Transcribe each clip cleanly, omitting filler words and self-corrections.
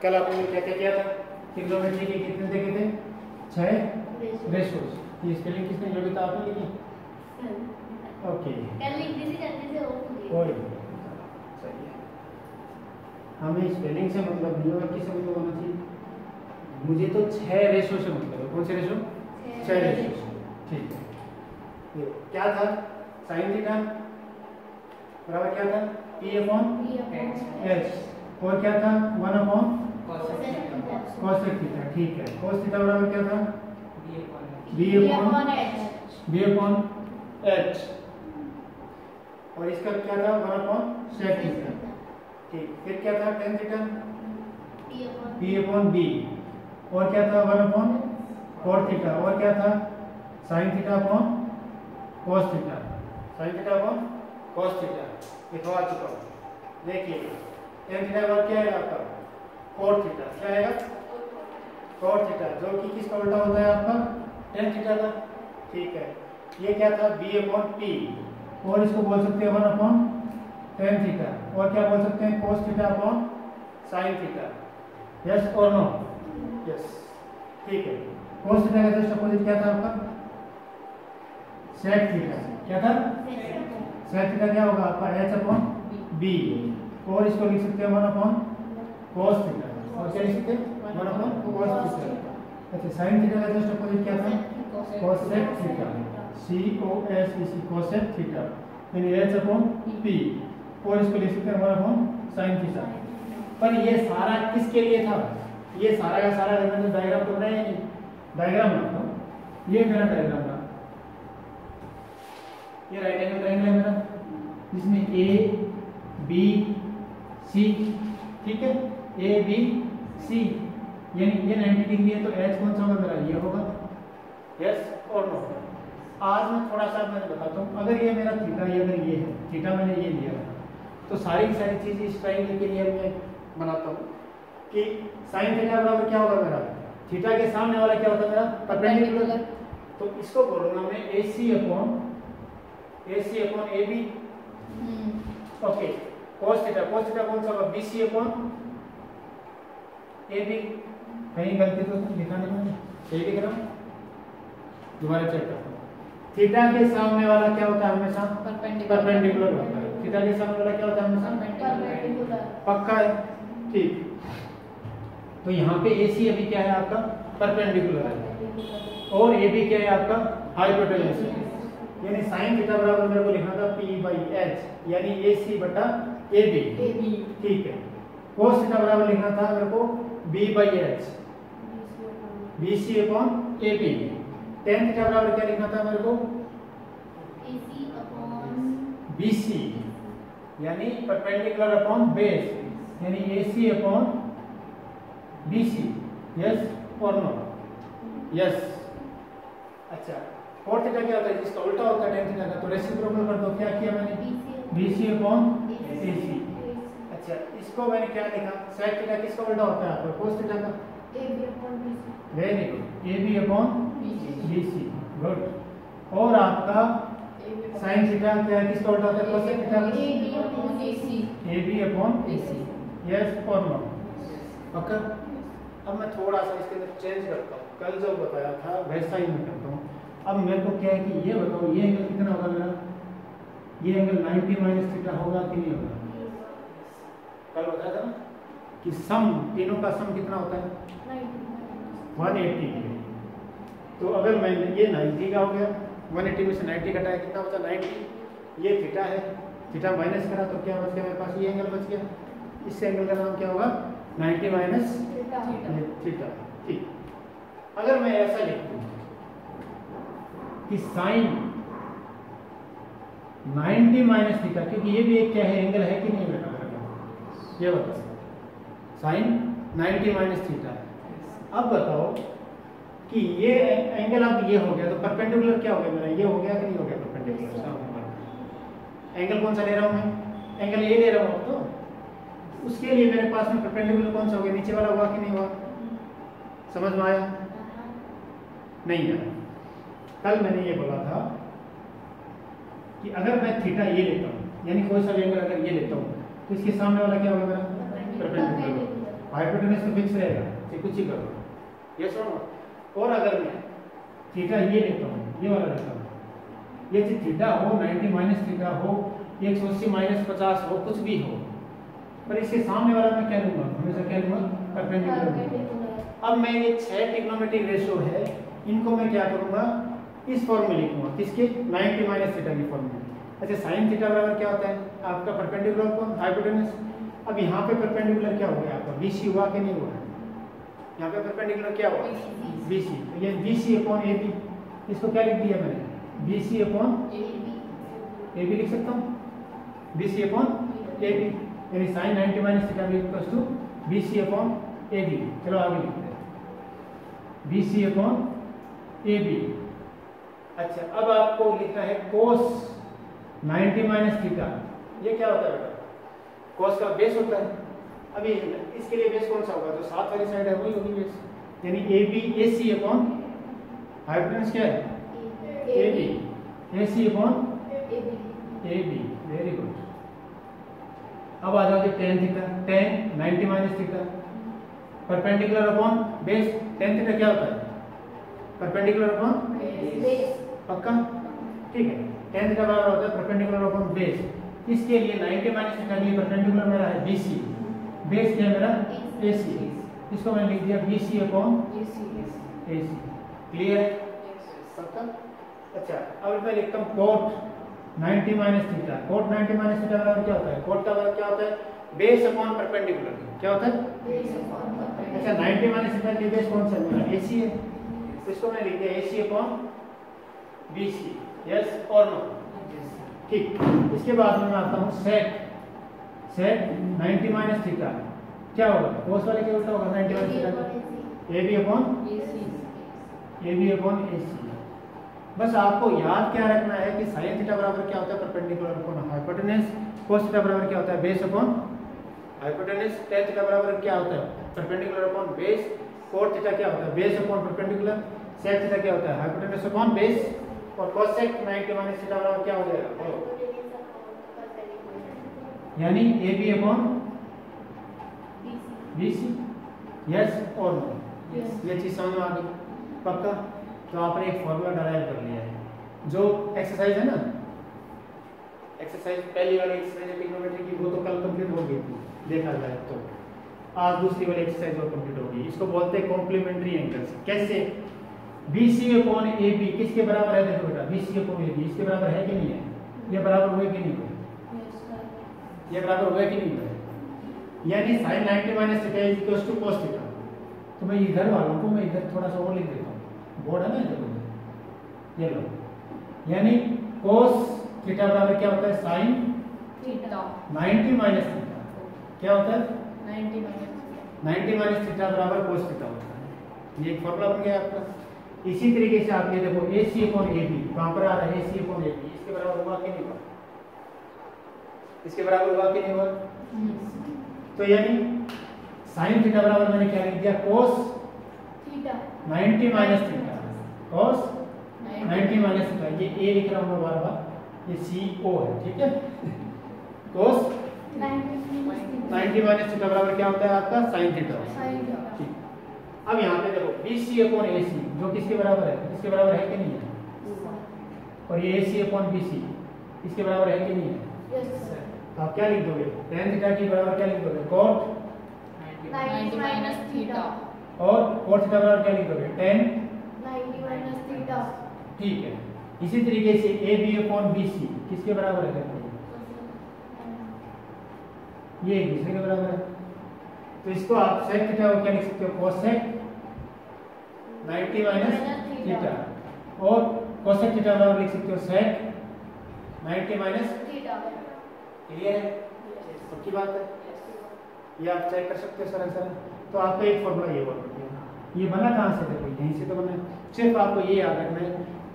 कल आपने क्या क्या किया था? ट्रिग्नोमेट्री के कितने देखे थे? 6 रेशोस। ये स्पेलिंग किसने लिखी था? आपने लिखी? ओके, कल लिख दी थी, जल्दी से हो कोई सही है। हमें स्पेलिंग से मतलब नहीं और किससे मतलब होना चाहिए? मुझे तो 6 रेशो से मतलब है। कौन से रेशो? 6 रेशो से। ठीक है, ये क्या था? साइन थीटा बराबर क्या था? P upon H। और क्या था? 1 अपॉन cosec थीटा। ठीक है, cos थीटा बराबर क्या था? B upon H। और इसका क्या था? 1 अपॉन sec थीटा। ठीक, फिर क्या था? tan theta P upon B। और क्या था? 1 अपॉन cot थीटा। और क्या था? sin theta upon cos theta. sin theta upon cos theta लिखवा चुका हूँ। देखिए tan थीटा का क्या है आपका? cot theta. क्या है? cot थीटा, जो कि किसका उल्टा होता है आपका? tan थीटा का। ठीक है, ये क्या था? B upon P। और इसको बोल सकते हैं 1 अपॉन tan थीटा। और क्या बोल सकते हैं? cos theta upon sin theta. Yes और नो? यस। ठीक है, cos थीटा का जस्ट अपोजिट क्या था आपका? sec theta. क्या था? sec थीटा क्या होगा आपका? h upon b। और इसको लिख सकते हैं 1 अपॉन cos थीटा। और क्या लिख सकते हैं? 1 अपॉन cos थीटा। अच्छा, sin थीटा का जस्ट अपोजिट क्या था? cosec theta. cos cosec theta यानी h अपॉन p। और इसको लिख सकते हैं 1 अपॉन sin थीटा। पर ये सारा किसके लिए था? ये सारा का सारा अगर मैं डायग्राम तो बनाया नहीं, डायग्राम बनाता हूँ। ये मेरा डायग्राम था, ये राइट एंगल ट्रायंगल है मेरा, जिसमें ए बी सी। ठीक है, ए बी सी यानी ये 90 डिग्री है, तो एच कौन सा होगा मेरा? ये होगा। यस और नो? आज मैं थोड़ा सा मैं बताता हूँ। अगर ये मेरा थीटा, ये अगर ये है थीटा, मैंने ये लिया है, तो सारी की सारी चीजें इस ट्रायंगल के लिए मैं बनाता हूँ कि साइन थीटा बराबर क्या होगा मेरा? थीटा के सामने वाला क्या होता है मेरा? परपेंडिकुलर। तो इसको बोलूंगा मैं AC upon AB। Okay, cos theta कौन सा होगा? BC upon AB। कहीं गलती तो लिखा नहीं मैंने, सही लिख रहा हूँ, दोबारा चेक करता हूँ। थीटा के सामने वाला क्या होता है? हमेशा परपेंडिकुलर होता है। थीटा के सामने वाला क्या होता है? हमेशा परपेंडिकुलर। पक्का है? ठीक, तो यहाँ पे AC अभी क्या है आपका? परपेंडिकुलर है। और AB क्या है आपका? हाइपोटेन्यूज है। यानी sin थीटा बराबर मेरे को लिखना था P/H यानी AC बटा AB। ठीक है, cos थीटा बराबर लिखना था मेरे को B/H BC upon AB। tan theta बराबर क्या लिखना था मेरे को? AC अपॉन BC यानी परपेंडिकुलर अपॉन बेस यानी AC अपॉन BC। यस और नो? यस। अच्छा, cot थीटा क्या होता है? जिसका उल्टा होता है tan थीटा का, तो रेसिप्रोकल कर दो। क्या किया मैंने? BC upon AC। अच्छा, इसको मैंने क्या लिखा? sec थीटा किसका उल्टा होता है आपका? cos थीटा का। AB upon BC। Very good, AB upon BC। Good. और आपका sin थीटा क्या है? किसका उल्टा होता है? cosec थीटा का। AB upon AC। AB upon AC। Yes और नो? ओके, अब मैं थोड़ा सा इसके अंदर चेंज करता हूँ। कल जो बताया था वैसा ही मैं करता हूँ। अब मेरे को क्या है कि ये बताओ, ये एंगल कितना होगा मेरा? ये एंगल 90 माइनस थीटा होगा कि नहीं होगा? कल बताया था ना कि सम, तीनों का सम कितना होता है? 180 डिग्री। तो अगर मैं ये 90 का हो गया, 180 में से 90 घटाया, कितना बचा? 90। ये थीटा है, थीटा माइनस करा तो क्या बच गया मेरे पास? ये एंगल बच गया। इस एंगल का नाम क्या होगा? 90 माइनस थीटा। ठीक, अगर मैं ऐसा लिख दूं कि साइन 90 माइनस थीटा, क्योंकि ये भी एक क्या है? एंगल है कि नहीं बेटा? ये बताओ, साइन 90 माइनस थीटा। अब बताओ कि ये एंगल अब ये हो गया, तो परपेंडिकुलर क्या हो गया मेरा? ये हो गया कि नहीं हो गया परपेंडिकुलर? एंगल कौन सा ले रहा हूं मैं? एंगल ये ले रहा हूं। तो उसके लिए मेरे पास में परपेंडिकुलर कौन सा हो गया? नीचे वाला हुआ कि नहीं हुआ? समझ में आया? नहीं आया? कल मैंने ये बोला था कि अगर मैं थीटा ये लेता हूं, यानी कोई सा एंगल अगर ये लेता हूं, तो इसके सामने वाला क्या होगा मेरा? परपेंडिकुलर। हाइपोटेन्यूज हाइपोटेनस तो फिक्स रहेगा, ये कुछ ही करो। ये सुनो, और अगर मैं थीटा ये लेता हूँ, ये वाला लेता हूँ, ये थीटा हो 90 माइनस थीटा हो 180 माइनस 50 हो, कुछ भी हो, पर इसके सामने वाला मैं क्या लूंगा, हमेशा क्या लूंगा, परपेंडिकुलर। अब मैं ये 6 ट्रिग्नोमेट्रिक रेशियो है, इनको मैं क्या करूंगा, इस फॉर्म में लिखूंगा, किसके, 90 माइनस थीटा की फॉर्म में। अच्छा, साइन थीटा बराबर क्या होता है आपका, परपेंडिकुलर अपॉन हाइपोटेनस। अब यहाँ पे परपेंडिकुलर क्या हो गया आपका, BC हुआ कि नहीं हुआ, यहाँ पे परपेंडिकुलर क्या हुआ, BC। तो ये BC अपॉन AB, इसको क्या लिख दिया मैंने, BC अपॉन AB लिख सकता हूँ, BC अपॉन AB, यानी sine 90 minus theta equals to BC upon AB। चलो आगे लिखते हैं, BC अपॉन AB। अच्छा, अब आपको लिखना है कोस 90 माइनस थीटा, ये क्या होता है बेटा, कोस का बेस होता है। अभी इसके लिए बेस कौन सा होगा, जो साथ वाली साइड है वही होगी बेस, यानी AB AC अपॉन हाइपोटेनस क्या है, AB AC upon AB। Very good. अब आ जाओगे tan theta, tan 90 minus theta, perpendicular upon base. tan theta क्या होता है, परपेंडिकुलर अपॉन बेस। पक्का, ठीक है। tan थीटा बराबर होता है परपेंडिकुलर अपॉन बेस। इसके लिए 90 माइनस थीटा के लिए परपेंडिकुलर मेरा है BC, बेस क्या है मेरा AC, इसको मैंने लिख दिया BC अपॉन AC। क्लियर है, पक्का। अच्छा, अब मैं लिखता हूँ cot 90 minus theta. Cot 90 minus theta बराबर क्या होता है, कोट का बराबर क्या होता है, बेस अपॉन परपेंडिकुलर, क्या होता है। अच्छा, 90 माइनस थीटा के बेस कौन सा है मेरा, AC है, तो इसको मैंने लिख दिया AC अपॉन BC। यस और नो, ठीक। इसके बाद में मैं आता हूँ सेक 90 माइनस थीटा, क्या होगा, कोस वाले के उल्टा होगा, 90 minus theta AB upon AC। बस आपको याद क्या रखना है कि साइन थीटा बराबर क्या होता है, perpendicular upon hypotenuse. Cos theta बराबर क्या होता है, base upon hypotenuse. tan theta बराबर क्या होता है, perpendicular upon base. Cot theta क्या होता है, base upon perpendicular. Sec theta क्या होता है, हाइपोटेनस अपॉन बेस। और कोसेक 90 माइनस थीटा बराबर क्या हो जाएगा, यानी AB अपॉन BC। यस और नो, ये चीज समझ में आ गई, पक्का। तो आपने एक फॉर्मूला डराइव कर लिया है। जो एक्सरसाइज है ना, एक्सरसाइज पहली वाली एक्सरसाइज ट्रिग्नोमेट्री की, वो तो कल कंप्लीट हो गई थी, देखा जाए तो आज दूसरी वाली एक्सरसाइज और कंप्लीट होगी। इसको बोलते हैं कॉम्प्लीमेंट्री एंगल्स। कैसे, BC अपॉन AB किसके बराबर है, देखो बेटा, BC अपॉन AB इसके बराबर है कि नहीं है, ये बराबर हुए कि नहीं हुए, ये बराबर हुए कि नहीं हुए, यानी sin 90 minus theta is equal to cos theta. तो मैं इधर वालों को मैं इधर थोड़ा सा और लिख देता हूँ, बोर्ड है ना इधर, ये लो, यानी cos थीटा बराबर क्या होता है, sin थीटा 90 माइनस थीटा, क्या होता है 90 माइनस थीटा बराबर cos थीटा होता है। ये एक फॉर्मूला बन गया आपका। इसी तरीके से आप ये देखो AC अपॉन AB, कहां पर आ रहा है, AC अपॉन AB, इसके बराबर हुआ कि नहीं हुआ, इसके बराबर हुआ कि नहीं हुआ। तो यानी sin थीटा बराबर मैंने क्या लिख दिया, cos theta 90 minus theta, cos 90 minus theta. ये A लिख रहा हूं मैं बार बार, ये CO है, ठीक है। cos 90 माइनस थीटा बराबर क्या होता है आपका, sin थीटा। ठीक। अब यहाँ पे देखो BC अपॉन AC जो किसके बराबर है, इसके बराबर है कि नहीं है, और ये AC अपॉन BC इसके बराबर है कि नहीं है। तो आप क्या लिख दोगे, tan थीटा के बराबर क्या लिख दोगे, cot 90 माइनस थीटा और cot थीटा बराबर क्या लिख दोगे, tan 90 माइनस थीटा। ठीक है। इसी तरीके से AB अपॉन BC किसके बराबर है, ये एक दूसरे के बराबर है। तो इसको आप sec थीटा को क्या लिख सकते हो, cosec 90 माइनस थीटा, और cosec थीटा बराबर लिख सकते हो sec 90 माइनस थीटा। क्लियर है, पक्की बात है, ये आप चेक कर सकते हो सर। तो आपका एक फॉर्मूला ये वर्क किया, ये बना कहाँ से, देखो यहीं से तो बना। सिर्फ आपको ये याद रखना है,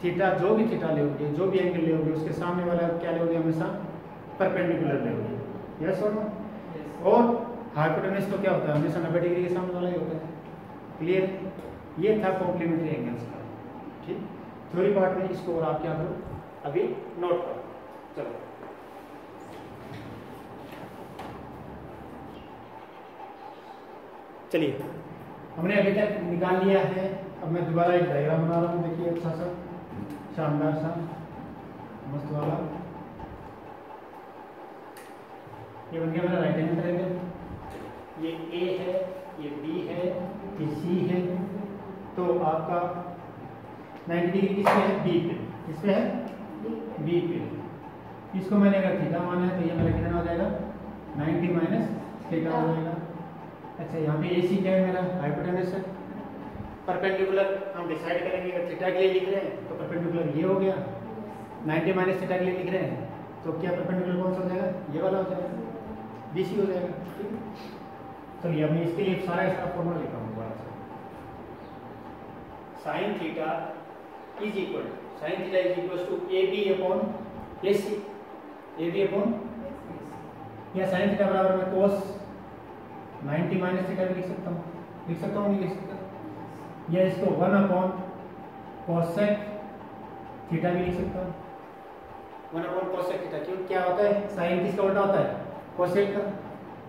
थीटा जो भी थीटा लोगे, जो भी एंगल लोगे, उसके सामने वाला क्या लोगे, हमेशा परपेंडिकुलर लोगे। यस और नो। और हाइपोटेनस तो क्या होता है, हमेशा 90 डिग्री के सामने वाला ही होता है। क्लियर, ये था कॉम्प्लीमेंट्री एंगल्स का। ठीक, थ्योरी पार्ट में इसको और आप क्या करो, अभी नोट करो। चलो चलिए, हमने अभी तक निकाल लिया है। अब मैं दोबारा एक डायग्राम बना रहा हूँ, देखिए अच्छा सा शानदार सा मस्त वाला। ये बन गया मेरा राइट एंगल ट्रायंगल। ये ए है, ये बी है, ये सी है। तो आपका 90 डिग्री किसमें है? बी पे। किसमें है? बी पे। इसको मैंने अगर थीटा माना है तो ये मेरा कितना हो जाएगा? 90 माइनस थीटा हो जाएगा। अच्छा, यहाँ पे AC क्या है? मेरा हाइपोटेनस है। परपेंडिकुलर हम डिसाइड करेंगे, अगर थीटा के लिए लिख रहे हैं तो परपेंडिकुलर ये हो गया, 90 माइनस थीटा के लिए लिख रहे हैं तो क्या परपेंडिकुलर कौन सा हो जाएगा? ये वाला हो जाएगा, BC हो जाएगा। ठीक है, चलिए अब मैं इसके लिए सारा इसका फॉर्मूला लिखा हूँ दोबारा से। Sine theta is equal to AB upon AC। AB upon या साइन थीटा बराबर मैं कोस 90 माइनस थीटा भी लिख सकता हूँ। लिख सकता हूँ, नहीं लिख सकता? या इसको 1 अपॉन कोसेक थीटा भी लिख सकता हूँ। 1 अपॉन कोसेक थीटा, क्यों? क्या होता है? साइन किसका उल्टा होता है? कोसेक का।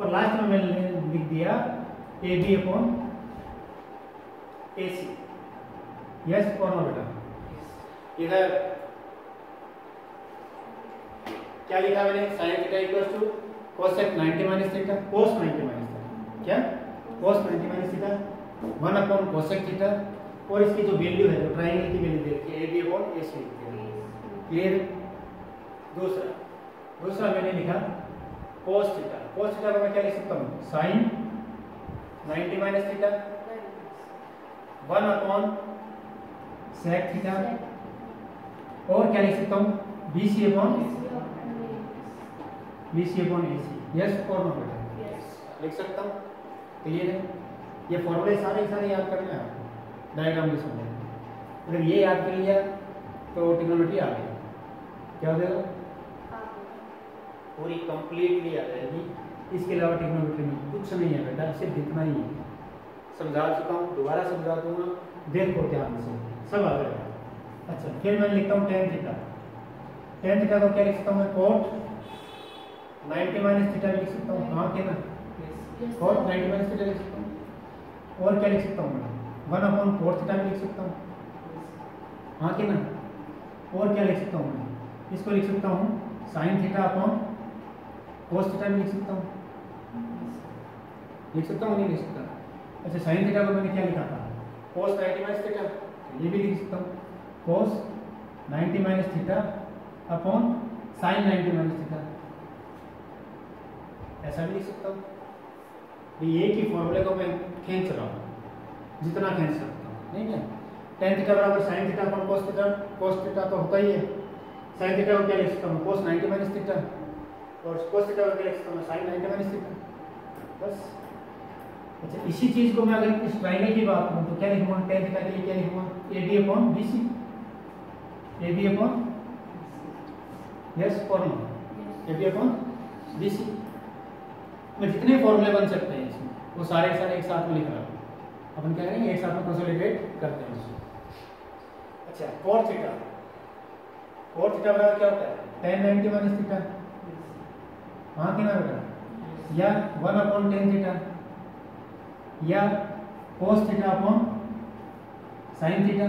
और लास्ट में मैंने लिख दिया AB अपॉन AC। यस और नो बेटा? इधर क्या लिखा मैंने? Sine theta equals to cosec 90 minus theta, cos 90 minus theta. क्या? Cos 90 minus theta 1 upon cosec theta. और इसकी जो वैल्यू है, जो ट्रायंगल की वैल्यू दे रखी है, AB अपॉन AC लिखते हैं। क्लियर? दूसरा मैंने लिखा कोस थीटा। कोस थीटा को मैं क्या लिख सकता हूँ? Sine 90 minus theta 1 upon sec theta. और क्या लिख सकता हूँ? BC upon AC। यस और नो बेटा? लिख सकता हूँ। क्लियर है? ये फॉर्मूले सारे याद करना है आपको, डायग्राम में समझना। अगर ये याद कर लिया तो ट्रिग्नोमेट्री आ गई। क्या हो जाएगा? पूरी कंप्लीटली आ जाएगी। इसके अलावा ट्रिग्नोमेट्री में कुछ नहीं है बेटा, सिर्फ इतना ही है। समझा चुका हूँ, दोबारा समझा दूंगा, देखो ध्यान से, सब आ जाएगा। अच्छा, फिर मैं लिखता हूँ टेन थीटा। टेन थीटा को क्या लिख सकता हूँ मैं? कोट 90 माइनस थीटा लिख सकता हूँ। हाँ के ना? कोट 90 माइनस थीटा लिख सकता हूँ। और क्या लिख सकता हूँ मैं? 1 अपॉन कोट थीटा भी लिख सकता हूँ। हाँ के ना? और क्या लिख सकता हूँ मैं? इसको लिख सकता हूँ sine theta upon cos theta भी लिख सकता हूँ। लिख सकता हूँ, नहीं लिख सकता? अच्छा, साइन थीटा को मैंने क्या लिखा था? कोस 90 माइनस थीटा। ये भी लिख सकता हूँ, cos 90 minus theta upon sign 90 minus theta. ऐसा भी लिख सकता हूँ। ये की फॉर्मूले को मैं खींच रहा हूँ, जितना खींच सकता हूँ। नहीं क्या? टेन थीटा बराबर sine theta upon cos theta. Cos theta तो होता ही है। साइन थीटा को क्या लिख सकता हूँ? Cos 90 minus theta. और कोस थीटा को क्या लिख सकता हूँ? Sine 90 minus theta. बस। अच्छा, इसी चीज को मैं अगर इस ट्रायंगल की बात करूँ तो क्या लिखूंगा? टेन थीटा के लिए क्या लिखूंगा? AB upon BC। AB upon yes और नो? AB upon BC। मैं जितने फॉर्मूले बन सकते हैं इसमें वो सारे एक साथ में लिख रहा हूँ। अपन क्या करेंगे? एक साथ में कंसोलिडेट करते हैं इसको। अच्छा, कोट थीटा। कोट थीटा बराबर क्या होता है? tan 90 minus theta. हाँ कि ना बेटा? या 1 अपॉन tan थीटा, या cos theta upon sin theta,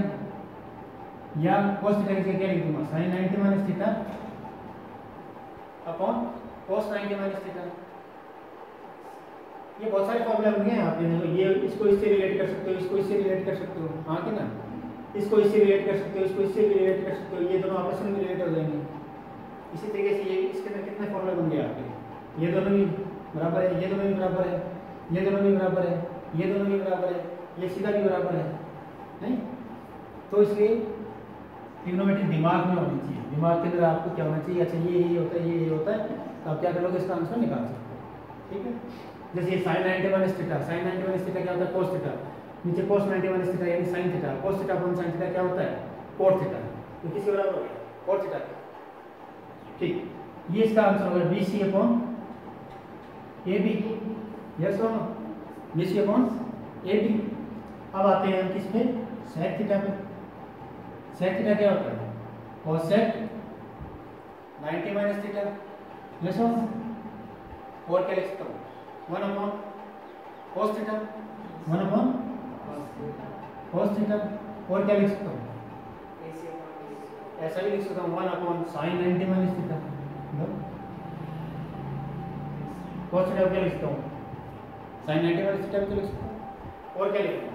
या cos थीटा के क्या लिख दूंगा? sin 90 minus theta upon cos 90 minus theta. ये बहुत सारे फॉर्मूले बन गए आप ये इसको इससे रिलेट कर सकते हो, इसको इससे रिलेट कर सकते हो। हाँ कि ना? इसको इससे रिलेट कर सकते हो, इसको इससे भी रिलेट कर सकते हो। ये दोनों आपस में रिलेट हो जाएंगे। इसी तरीके से ये इसके अंदर कितने फॉर्मूले बन गए आपके? ये दोनों भी बराबर है, ये दोनों भी बराबर है, ये दोनों भी बराबर है, ये दोनों भी बराबर है, ये सीधा भी बराबर है। नहीं? तो इसलिए ट्रिग्नोमेट्री दिमाग में होनी चाहिए। दिमाग के अंदर आपको क्या होना चाहिए? अच्छा, ये होता है, ये होता है, तो आप क्या करोगे? इसका आंसर निकाल सकते हो। ठीक है? जैसे sine 90 minus theta. Sine 90 minus theta क्या होता है? Cos theta. नीचे कोस 90 माइनस थीटा यानी sine theta. Cos theta upon sine theta क्या होता है? Cot theta. तो किसके बराबर हो गया? Cot theta. ठीक, ये इसका आंसर होगा BC अपॉन AB। यस और नो? BC upon AB। अब आते हैं हम किस पे? सेक थीटा पे। सेक थीटा क्या होता है? Cosec 90 minus theta. यस और नो? और क्या लिख सकता हूँ? 1 upon cos theta. 1 cos theta. और क्या लिख सकता हूँ? ऐसा भी लिख सकता हूँ 1 sin 90 minus theta. cos theta क्या लिख सकता हूँ? sin 90 माइनस थीटा भी तो लिख सकता हूँ। और क्या लिखूँ?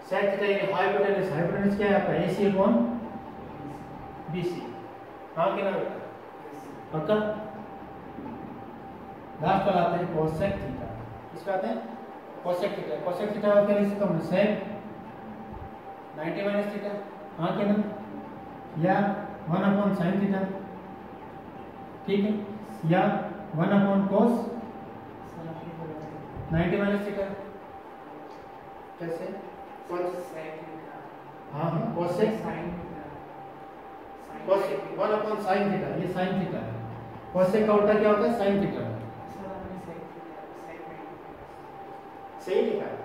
sec थीटा यानी हाइपोटेनस। हाइपोटेनस क्या है आपका? AC upon BC। हाँ कि ना बेटा? पक्का? लास्ट पर आते हैं cosec थीटा। किस पे आते हैं? cosec theta. cosec थीटा क्या लिख सकता हूँ? sec 90 minus theta. हाँ कि ना? या 1 अपॉन sin थीटा, ठीक है, या 1 अपॉन cos 90 माइनस थीटा। कैसे? हाँ cosec 1 अपॉन sin थीटा, ये sin थीटा है। cosec का उल्टा क्या होता है? sin theta. सही लिखा है।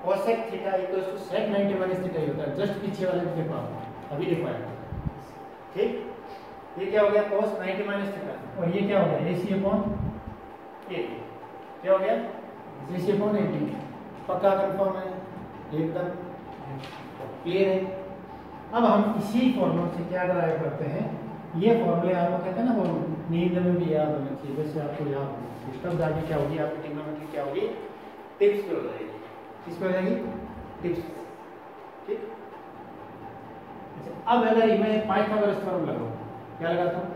cosec theta equals to sec 90 minus theta ही होता है। जस्ट पीछे वाले के पास अभी लिखा है, ठीक। ये क्या हो गया? cos 90 minus theta. और ये क्या हो गया? AC upon 80। क्या हो गया? AC upon 80। पक्का कंफर्म है? एकदम क्लियर है। अब हम इसी फॉर्मूले से क्या ड्राइव करते हैं? ये फॉर्मूले आपको कहते हैं ना, वो नींद में भी याद होना चाहिए। वैसे आपको याद होना चाहिए, तब जाके क्या होगी आपकी ट्रिग्नोमेट्री क्या होगी? टिप्स पे हो जाएगी। किस पे हो जाएगी? टिप्स। ठीक। अच्छा, अब अगर मैं पाइथागोरस थ्योरम लगाऊं, क्या लगाता हूँ?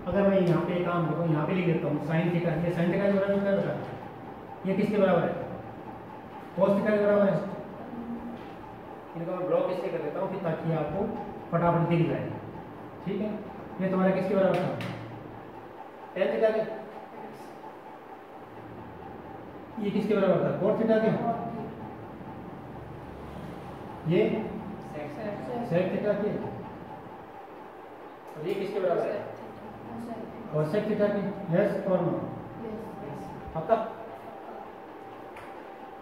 अगर मैं यहाँ पे काम करूँ, यहाँ पे लिख देता हूँ sin थीटा। ये sin थीटा के बराबर क्या होता है? ये किसके बराबर है? cos थीटा के बराबर है। इनको मैं ब्लॉक इसलिए कर देता हूँ कि ताकि आपको फटाफट दिख जाए, ठीक है। ये तुम्हारा किसके बराबर था? tan थीटा के। ये किसके बराबर था? cos थीटा के। ये sec थीटा के। और ये किसके बराबर है? cosec थीटा के। यस और नो? पक्का?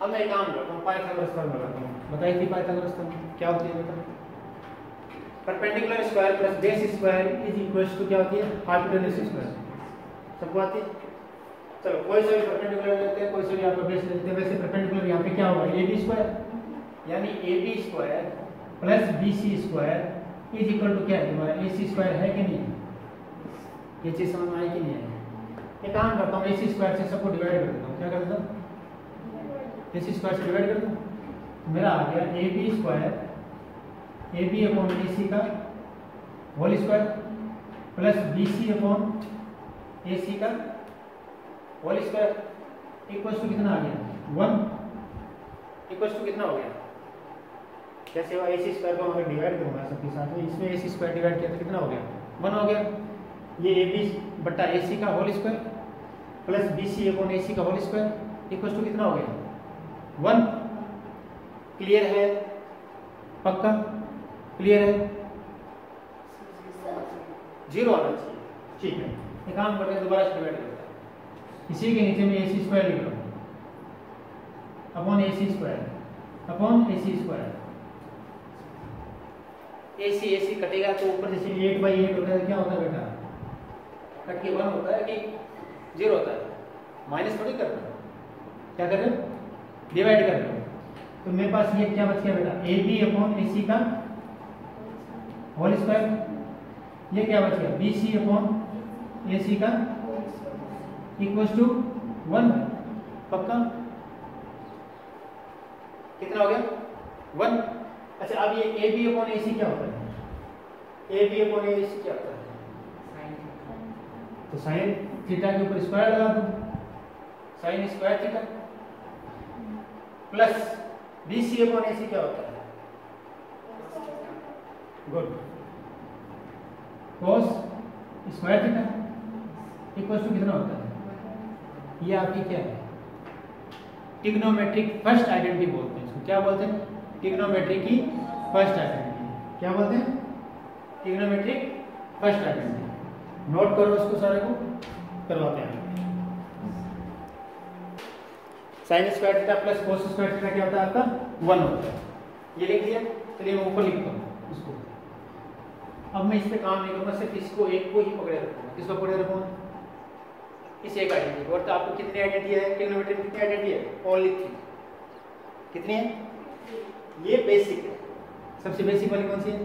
अब मैं एक काम करता हूँ, पाइथागोरस थ्योरम लगाता हूँ। बताइए थी पाइथागोरस थ्योरम क्या होती है बेटा? Perpendicular square plus base square is equals to क्या होती है? Hypotenuse square. सबको आती है? चलो कोई सा भी परपेंडिकुलर लेते हैं, कोई सा भी आपका बेस लेते हैं। वैसे परपेंडिकुलर यहाँ पे क्या होगा? AB स्क्वायर, यानी AB square plus BC square is equal to क्या है तुम्हारा? AC स्क्वायर है कि नहीं? ये चीज समझ में आई कि नहीं आई? एक काम करता हूँ, AC स्क्वायर से सबको डिवाइड कर देता हूँ। क्या कर देता हूँ? AC स्क्वायर से डिवाइड कर दूँ। मेरा आ गया AB square, AB upon AC का whole square plus BC upon AC का होल स्क्वायर इक्वल्स टू कितना आ गया? 1 इक्वल्स टू कितना हो गया? कैसे हुआ? AC स्क्वायर को अगर डिवाइड करूँगा सबके साथ में, इसमें AC स्क्वायर डिवाइड किया तो कितना हो गया? 1 हो गया। ये AB बट्टा AC का whole square plus BC upon AC का होल स्क्वायर इक्वल्स टू कितना हो गया? 1। क्लियर है? पक्का क्लियर है? 0 आना चाहिए, ठीक है। एक काम करते हैं, दोबारा से डिवाइड करते हैं। इसी के नीचे में AC स्क्वायर लिख रहा हूँ upon AC square upon AC square. AC कटेगा तो ऊपर से 8/8 होता है। क्या होता है बेटा? कट के 1 होता है कि 0 होता है? माइनस थोड़ी करना, क्या कर रहे हो? डिवाइड कर रहे हो। तो मेरे पास ये क्या बच गया बेटा? AB अपॉन AC का होल स्क्वायर। ये क्या बच गया? BC अपॉन AC का इक्वल्स टू 1। पक्का? कितना हो गया? 1। अच्छा, अब ये AB अपॉन AC क्या होता है? AB अपॉन AC क्या होता है? तो साइन थीटा के ऊपर स्क्वायर लगा दो, sine square theta plus BC upon AC क्या होता है? Good. cos square theta equals to कितना होता है? ये आपकी क्या है? ट्रिग्नोमेट्रिक फर्स्ट आइडेंटिटी बोलते हैं इसको। क्या बोलते हैं? ट्रिग्नोमेट्री की फर्स्ट आइडेंटिटी। क्या बोलते हैं? Trigonometric first identity. नोट करो इसको, सारे को करवाते हैं। Sign square theta plus cos square theta क्या होता है आपका? 1 होता है। ये लिख लिया। चलिए मैं ऊपर लिखता हूँ इसको। अब मैं इस पे काम नहीं करूँगा, सिर्फ इसको एक को ही पकड़े रखूँगा। किसको पकड़े रखूँगा? इस एक आइडेंटिटी और तो आपको कितनी आइडेंटिटी है, ट्रिग्नोमेट्री में कितनी आइडेंटिटी है, ओनली 3। कितनी है, ये बेसिक है। सबसे बेसिक वाली कौन सी है,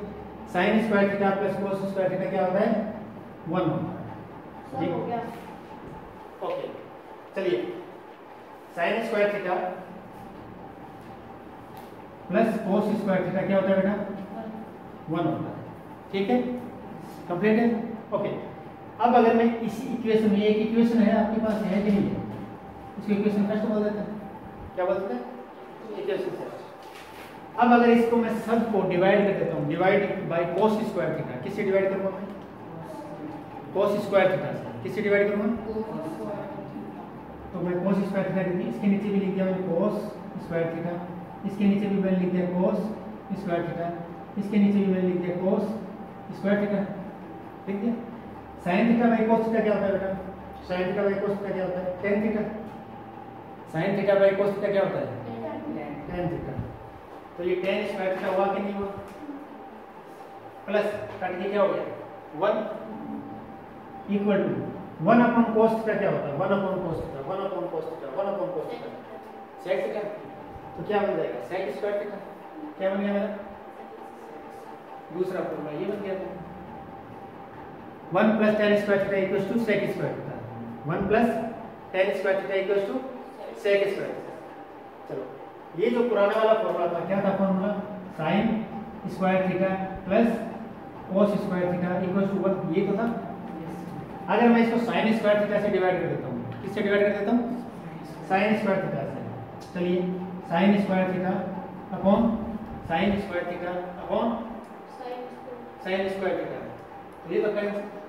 sin square theta plus cos square theta क्या होता है, 1 होता है। सब हो गया। ओके चलिए, sin square theta plus cos square theta क्या होता है बेटा, 1 होता है। ठीक है, कंप्लीट है। ओके, अब अगर मैं इसी इक्वेशन में, एक इक्वेशन है आपके पास है कि नहीं है, इसको इक्वेशन फर्स्ट बोल देते हैं, क्या बोलते हैं, इक्वेशन फर्स्ट। अब अगर इसको मैं सब को डिवाइड कर देता हूँ, divide by cos square theta, किससे डिवाइड करूँगा मैं, cos स्क्वायर थीटा से, किससे डिवाइड करूँगा, तो मैं cos स्क्वायर थीटा कितनी, इसके नीचे भी लिख दिया मैंने cos स्क्वायर थीटा, इसके नीचे भी मैंने लिख दिया cos स्क्वायर थीटा, इसके नीचे भी मैंने लिख दिया cos स्क्वायर थीटा। ठीक है, sin theta by cos theta क्या होता है बेटा, sin theta by cos theta क्या होता है, tan theta. sin theta by cos theta क्या होता है, tan थीटा। तो ये tan स्क्वायर थीटा हुआ कि नहीं हुआ, प्लस कट के क्या हो गया 1 equal to 1 upon cos theta क्या होता है, 1 upon cos theta, 1 upon cos theta, 1 upon cos theta, sec theta. तो क्या बन जाएगा, sec स्क्वायर थीटा। क्या बन गया मेरा दूसरा फॉर्मूला, ये बन गया 1 plus tan square theta equals to sec square theta, 1 plus tan square theta equals to sec square theta. चलो, ये जो पुराना वाला फॉर्मूला था, क्या था formula, sin square theta plus cos square theta equals to 1, ये तो था। अगर मैं इसको sin स्क्वायर थीटा से डिवाइड कर देता हूँ, किससे डिवाइड कर देता हूँ, sin स्क्वायर थीटा से। चलिए, sin square theta upon sin square theta upon sin square theta, तो ये तो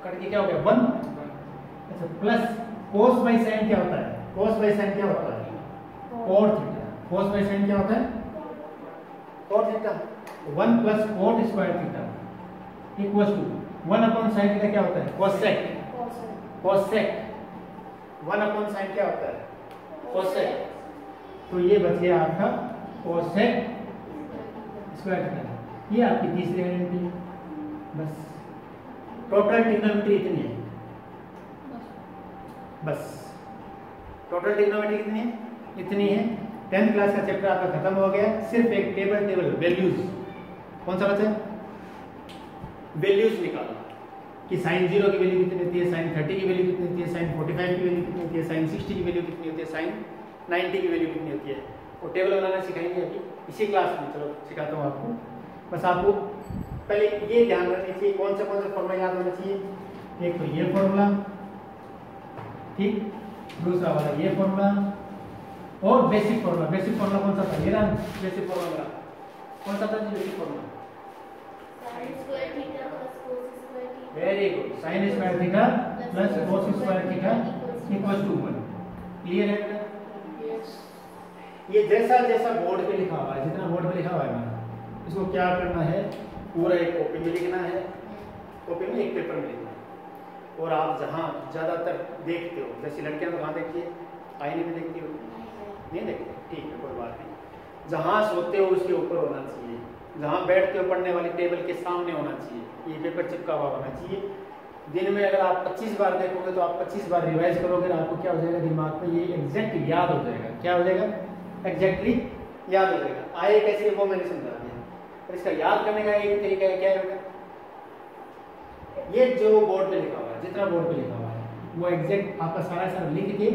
कट के क्या हो गया 1। अच्छा, प्लस cos बाय sin क्या होता है, cos बाय sin क्या होता है, cot theta. cos by sin क्या होता है, cot theta. 1 plus cot square theta equals to 1 upon sin theta क्या होता है, cosec। cosec 1 अपॉन sin क्या होता है, cosec। तो ये बच गया आपका cosec स्क्वायर थीटा। ये आपकी तीसरी आइडेंटिटी है। बस टोटल ट्रिग्नोमेट्री इतनी है, बस टोटल ट्रिग्नोमेट्री कितनी है, इतनी है। 10th क्लास का चैप्टर आपका खत्म हो गया। सिर्फ एक टेबल वैल्यूज, कौन सा बचा, वैल्यूज निकालना कि sin 0 की वैल्यू कितनी होती है, sin 30 की वैल्यू कितनी होती है, sin 45 की वैल्यू कितनी होती है, sin 60 की वैल्यू कितनी होती है, sin 90 की वैल्यू कितनी होती है। वो टेबल बनाना सिखाएंगे अभी इसी क्लास में। चलो सिखाता हूँ आपको। बस आपको पहले ये ध्यान रखना चाहिए कौन सा फॉर्मूला याद होना चाहिए। एक तो ये फॉर्मूला, ठीक, दूसरा वाला ये फॉर्मूला और बेसिक फॉर्मूला। बेसिक फॉर्मूला कौन सा था, ये रहा बेसिक फॉर्मूला। कौन सा था जी basic formula, very good, sin square theta plus cos square theta equals to 1। Clear है बेटा? ये जैसा जैसा बोर्ड पे लिखा हुआ है, जितना बोर्ड पे लिखा हुआ है ना, इसको क्या करना है, पूरा एक कॉपी में लिखना है, कॉपी में एक पेपर में लिखना है। और आप जहाँ ज़्यादातर देखते हो, जैसे लड़कियां तो कहाँ देखती है, आईने में देखती हो, नहीं देखते, ठीक है कोई बात नहीं। जहाँ सोते हो उसके ऊपर होना चाहिए, जहाँ बैठते हो पढ़ने वाली टेबल के सामने होना चाहिए, ये पेपर चिपका हुआ होना चाहिए। दिन में अगर आप 25 बार देखोगे तो आप 25 बार रिवाइज करोगे ना, आपको क्या हो जाएगा दिमाग में, ये एग्जैक्ट याद हो जाएगा। क्या हो जाएगा, एग्जैक्टली याद हो जाएगा। आए कैसे वो मैंने समझा दिया। और इसका याद करने का एक तरीका है, क्या होगा, ये जो बोर्ड पे लिखा हुआ है, जितना बोर्ड पे लिखा हुआ है वो एग्जैक्ट आपका सारा सारा लिख के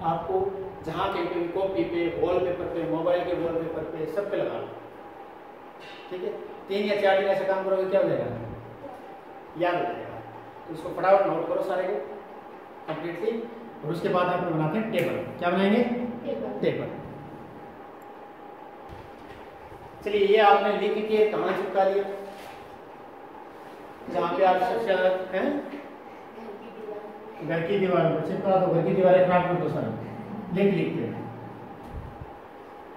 आपको जहाँ के कॉपी पे, वॉल पेपर पे, मोबाइल के वॉल पेपर पे, सब पे लगा लो। ठीक है, 3 या 4 दिन ऐसा काम करोगे, क्या हो जाएगा, याद हो जाएगा। तो इसको फटाफट नोट करो सारे को कंप्लीटली। और उसके बाद आप बनाते हैं टेबल। क्या बनाएंगे, टेबल। चलिए, ये आपने लिख के कहाँ चिपका लिया, जहाँ पे आप सबसे ज्यादा हैं, घर की दीवार पर चिपका दो। घर की दीवारें खराब कर दो सारा लिख के।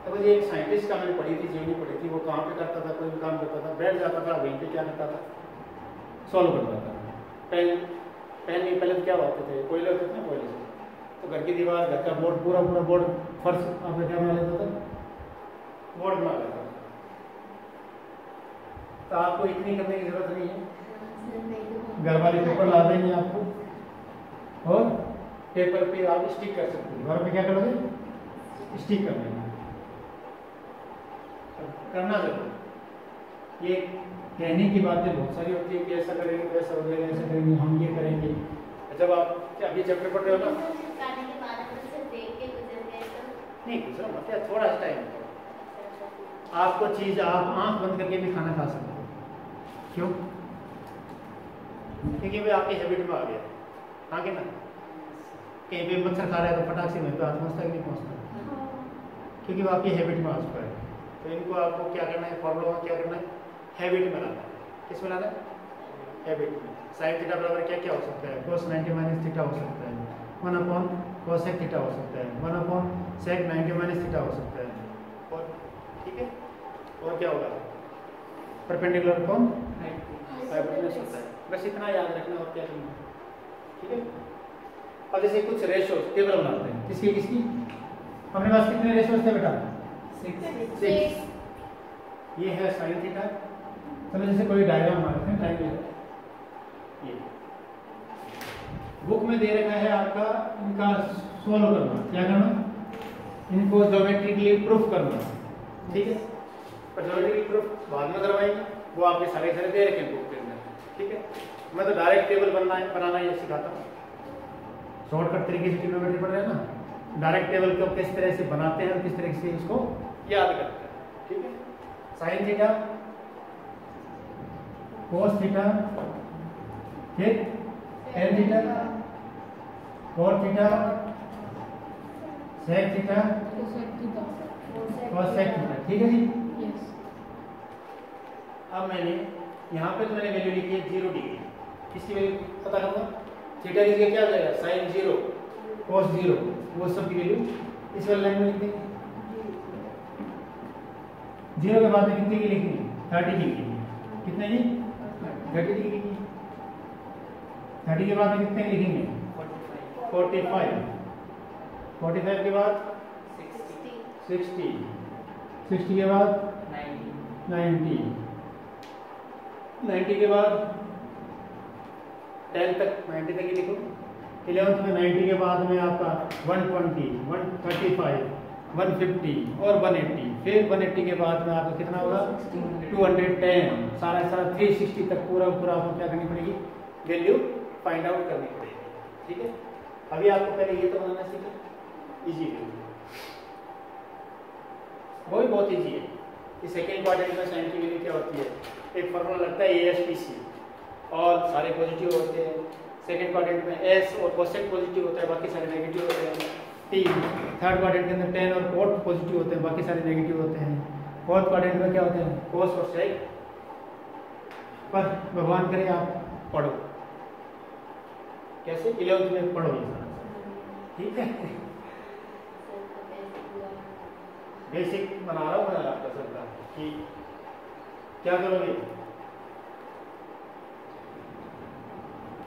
अब ये एक साइंटिस्ट का मैंने पढ़ी थी, जीवनी पढ़ी थी। वो कहाँ पे करता था, कोई भी काम करता था, बैठ जाता था वहीं पे, क्या करता था, सॉल्व करता था। पेन में पहले क्या होते थे, कोयले होते थे ना, कोयले से। तो घर की दीवार, घर का बोर्ड, पूरा बोर्ड, फर्श आपने क्या बना लेता था, बोर्ड बना लेता था। तो आपको इतनी करने की जरूरत नहीं है, घर वाले पेपर ला देंगे आपको और पेपर पे आप स्टिक कर सकते हो। दीवार पे क्या करोगे? स्टिक कर देना, करना जरूर। ये कहने की बातें बहुत सारी होती है कि ऐसा करेंगे तो ऐसा हो जाएगा, ऐसा करेंगे हम ये करेंगे। जब आप अभी चैप्टर पढ़ रहे हो ना, नहीं गुजरा मत यार, थोड़ा सा टाइम आपको चीज आप आंख बंद करके भी खाना खा सकते हो। क्यों? क्योंकि भाई आपकी हैबिट में आ गया। हाँ कि ना? कहीं पे मच्छर खा रहा है तो फटाक से वहीं पे हाथ पहुंचता है कि नहीं पहुंचता? क्योंकि वो आपकी हैबिट में आ चुका है। तो इनको आपको क्या करना है, फॉर्मूला क्या करना है, हैबिट में लाना है। किस में लाना है? हैबिट में। साइन थीटा बराबर क्या क्या हो सकता है? cos 90 माइनस थीटा हो सकता है, 1 अपॉन cosec थीटा हो सकता है, 1 अपॉन sec 90 माइनस थीटा हो सकता है। और ठीक है, और क्या होगा? परपेंडिकुलर अपॉन हाइपोटेन्यूज होता है। बस इतना याद रखना और क्या करना, ठीक है। अब जैसे कुछ रेशो टेबल बनाते हैं, किसकी किसकी? अपने पास कितने रेशोज थे बेटा? 6। ये है साइन थीटा। चलो जैसे कोई डायग्राम बनाते हैं, ट्रायंगल ये बुक में दे रखा है आपका, इनका सोल्व करना, क्या करना? इनको ज्योमेट्रिकली प्रूफ करना, ठीक है। पर ज्योमेट्रिकली प्रूफ बाद में करवाएंगे, वो आपके सारे दे रखे हैं बुक के अंदर, ठीक है। मैं तो डायरेक्ट टेबल बनाना ये सिखाता हूँ। शॉर्टकट तरीके से ट्रिग्नोमेट्री पढ़ रहे हैं ना, डायरेक्ट टेबल को किस तरह से बनाते हैं और किस तरह से इसको याद करते हैं, ठीक है। साइन थीटा, कोस थीटा, फिर tan theta, cot theta, sec theta, cosec theta, ठीक है जी। अब मैंने यहाँ पे तो मैंने वैल्यू लिखी है 0 डिग्री। किसकी वैल्यू पता करना? थीटा की जगह क्या हो जाएगा? साइन 0, कोस 0, वो सब की वैल्यू इस वाली लाइन में लिख देंगे। 0 के बाद में कितने की लिखनी है? 30 डिग्री। कितने जी? 30 डिग्री की। 30 के बाद में कितने की लिखेंगे? 45। 45 के बाद 60। 60 के बाद 90। 90 के बाद 10 तक, 90 तक ही लिखो। 11th में 90 के बाद में आपका 120, 135, 150 और 180। फिर 180 के बाद में आपका कितना होगा? 210। सारा 360 तक पूरा आपको क्या करनी पड़ेगी? वैल्यू फाइंड आउट करनी पड़ेगी, ठीक है। अभी आपको पहले ये तो बनाना सीखा, इजी वैल्यू, वो भी बहुत इजी है। कि सेकेंड क्वाड्रेंट में साइन की वैल्यू क्या होती है? एक फॉर्मूला लगता है ASTC, और सारे पॉजिटिव होते हैं। सेकेंड क्वाड्रेंट में S और कोसेक पॉजिटिव होता है, बाकी सारे नेगेटिव होते हैं। T थर्ड क्वाड्रेंट के अंदर टेन और कोट पॉजिटिव होते हैं, बाकी सारे नेगेटिव होते हैं। फोर्थ क्वाड्रेंट में क्या होते हैं? कोस और सेक। पर भगवान करे आप पढ़ो, कैसे 11th में पढ़ो ये सारा, ठीक है। बेसिक बना रहा हूँ मैं आपका सबका कि क्या करोगे।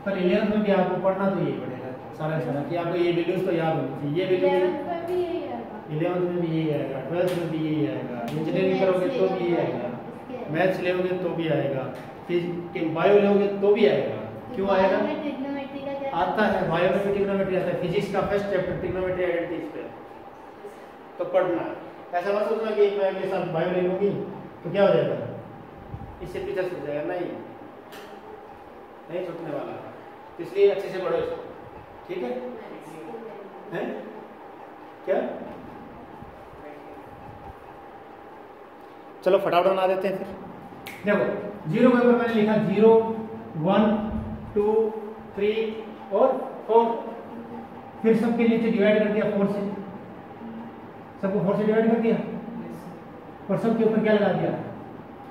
पर 11th में भी आपको पढ़ना तो यही पड़ेगा सारा कि आपको ये वैल्यूज तो याद होनी चाहिए। ये वैल्यू 11th में भी यही आएगा, 12th में भी यही आएगा, इंजीनियरिंग करोगे तो भी यही आएगा, मैथ्स लोगे तो भी आएगा, फिर बायो लोगे तो भी आएगा। क्यों आएगा? आता है, बायो में ट्रिग्नोमेट्री आता है। फिजिक्स का फर्स्ट चैप्टर ट्रिग्नोमेट्री आइडेंटिटीज पे, तो पढ़ना है। ऐसा मत सोचना कि मैं अगले साल बायो ले लूंगी तो क्या हो जाएगा, इससे पीछे छूट जाएगा। नहीं छूटने वाला, इसलिए अच्छे से पढ़ो इसको, ठीक है। हैं? क्या? चलो फटाफट बना देते हैं फिर। देखो 0 के ऊपर मैंने लिखा 0, 1, 2, 3 और 4। फिर सबके नीचे डिवाइड कर दिया 4 से, सबको 4 से डिवाइड कर दिया, और सबके ऊपर क्या लगा दिया?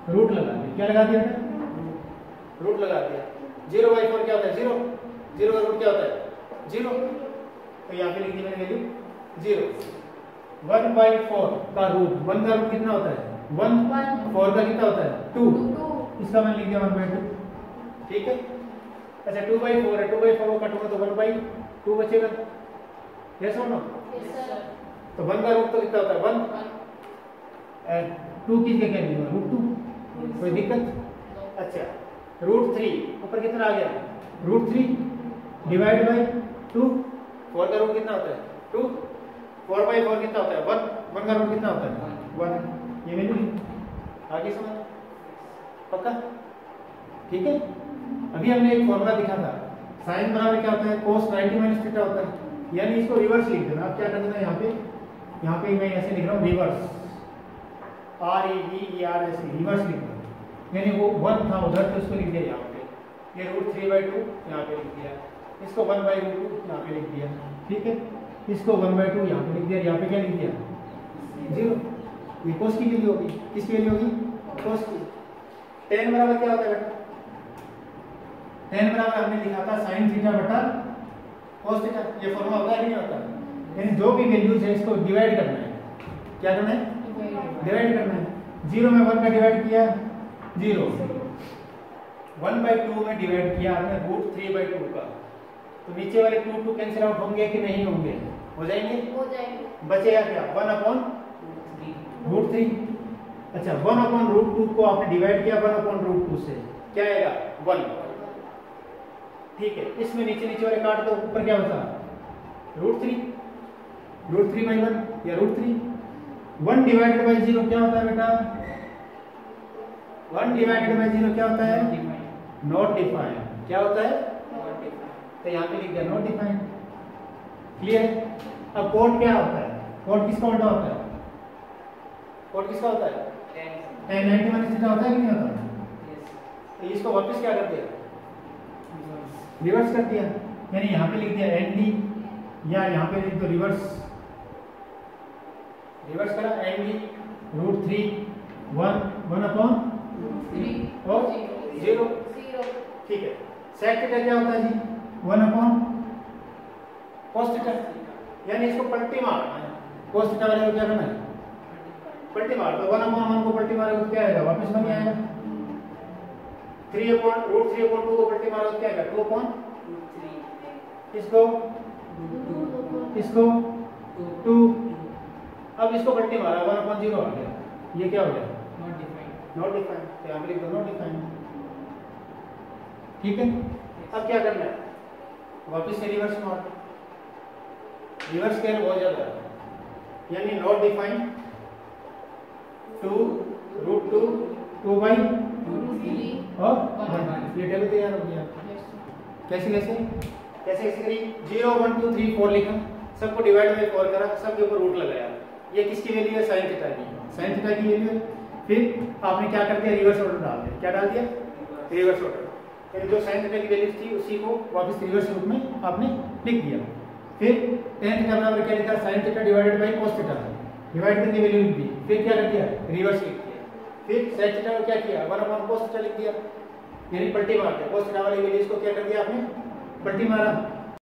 रूट लगा दिया। क्या लगा दिया? रूट लगा दिया। 0/4 क्या होता है? 0। 0 का रूट क्या होता है? 0। तो यहाँ पे लिख दी मैंने वैल्यू 0। 1/4 का रूट, 1 का रूट कितना होता है? 1। 4 का कितना होता है? 2। इसका मैंने लिख दिया 1/2, ठीक है। अच्छा 2/4 है, 2/4 को काटूंगा तो 1/2 बचेगा, यस और नो? तो 1 का रूट तो कितना होता है? 1। 2 की जगह क्या लिखूंगा? √2। कोई दिक्कत? अच्छा √3 ऊपर कितना आ गया? √3 डिवाइड बाय 2, 4 का रूट कितना होता है 2, 4/4 कितना होता है 1, 1 का रूट कितना होता है 1। ये वैल्यू आगे समझ पक्का? ठीक है। अभी हमने एक फॉर्मूला दिखा था, साइन बराबर क्या होता है cos 90 माइनस थीटा होता है, यानी इसको रिवर्स लिख देना। आप क्या कर देना यहाँ पे मैं ऐसे लिख रहा हूँ रिवर्स, REVER ऐसे रिवर्स लिख रहा हूँ, यानी वो 1 था उधर तो उसको लिख दिया यहाँ पे, ये √3/2 यहाँ पे लिख दिया, इसको 1/2 यहाँ पे लिख दिया, ठीक है। इसको 1/2 यहाँ पे लिख दिया, यहाँ पे क्या लिख दिया 0। ये cos की वैल्यू होगी, किसकी वैल्यू होगी cos की। tan बराबर क्या होता है बेटा, tan बराबर हमने लिखा था sin थीटा बटा cos थीटा। ये फॉर्मूला होता है कि नहीं होता? यानी जो भी वैल्यूज है इसको डिवाइड करना है, क्या करना है डिवाइड करना है। 0 में 1 का डिवाइड किया 0, 1/2 में डिवाइड किया आपने √3/2 का, तो नीचे वाले 2 कैंसिल आउट होंगे कि नहीं होंगे? हो जाएंगे, हो जाएंगे। बचेगा क्या 1/√3। अच्छा 1/√2 को आपने डिवाइड किया 1/√2 से, क्या आएगा 1, ठीक है। इसमें नीचे वाले काट दो, ऊपर क्या बचा √3/1 या √3। 1 डिवाइडेड बाय 0 क्या होता है बेटा, 1 डिवाइडेड बाय 0 क्या होता है नॉट डिफाइंड। क्या होता है तो यहाँ पे लिख दिया नॉट डिफाइंड। क्लियर है? अब कोड क्या होता है, कोड किसका उल्टा होता है, कोड किसका होता है tan 90 माइनस थीटा होता है कि नहीं होता? तो इसको वापस क्या कर दिया रिवर्स कर दिया, यानी यहाँ पे लिख दिया ND या यहाँ पे लिख दो रिवर्स करा ND √3 1/3 और 0, ठीक है। sec थीटा क्या होता है जी 1/cos थीटा, यानी इसको पलटी मारना है, cos थीटा वाले को क्या करना है पलटी मार दो। 1/1 को पलटी मारोगे तो क्या आएगा वापस 1 ही आएगा। 3/√3/2 को पलटी मारोगे तो क्या आएगा 2/√3। इसको 2, अब इसको पलटी मारा 1/0 आ गया, ये क्या हो गया नॉट डिफाइंड। तो यहाँ पे लिख दो नॉट डिफाइंड, ठीक है। अब क्या करना है वापस से रिवर्स मार, रिवर्स केयर बहुत ज्यादा है, यानी नॉट डिफाइंड 2√2 2/√3 और 1। ये टेबल तैयार हो गया। कैसे करी 0 1 2 3 4 लिखा, सबको डिवाइड बाय 4 करा, सबके ऊपर रूट लगाया। ये किसकी वैल्यू है sin थीटा की, sin थीटा की वैल्यू है। फिर आपने क्या कर दिया रिवर्स ऑर्डर डाल दिया, क्या डाल दिया रिवर्स ऑर्डर, यानी जो sin थीटा की वैल्यू थी उसी को वापस रिवर्स रूप में आपने लिख दिया। फिर tan थीटा बराबर क्या लिखा sin theta divided by cos theta, divide करके वैल्यू लिख दी, फिर क्या कर दिया रिवर्स लिख दिया। फिर sec थीटा को क्या किया 1/cos थीटा लिख दिया, यानी पलटी मार दिया। cos थीटा वाली वैल्यू को क्या कर दिया आपने पलटी मारा,